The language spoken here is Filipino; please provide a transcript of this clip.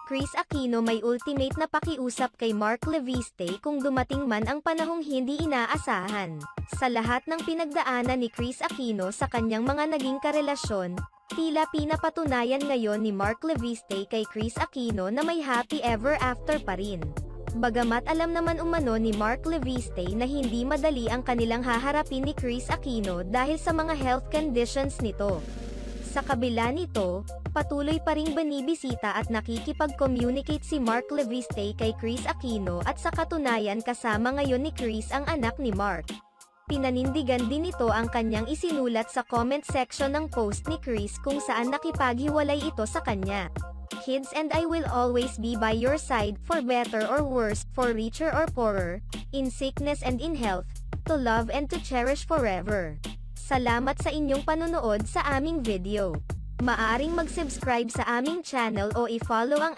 Kris Aquino may ultimate na pakiusap kay Mark Leviste kung dumating man ang panahong hindi inaasahan. Sa lahat ng pinagdaanan ni Kris Aquino sa kanyang mga naging karelasyon, tila pinapatunayan ngayon ni Mark Leviste kay Kris Aquino na may happy ever after pa rin. Bagamat alam naman umano ni Mark Leviste na hindi madali ang kanilang haharapin ni Kris Aquino dahil sa mga health conditions nito. Sa kabila nito, patuloy pa ring binibisita at nakikipag-communicate si Mark Leviste kay Kris Aquino at sa katunayan kasama ngayon ni Kris ang anak ni Mark. Pinanindigan din nito ang kanyang isinulat sa comment section ng post ni Kris kung saan nakipaghiwalay ito sa kanya. "Kids and I will always be by your side, for better or worse, for richer or poorer, in sickness and in health, to love and to cherish forever." Salamat sa inyong panunood sa aming video. Maaaring mag-subscribe sa aming channel o i-follow ang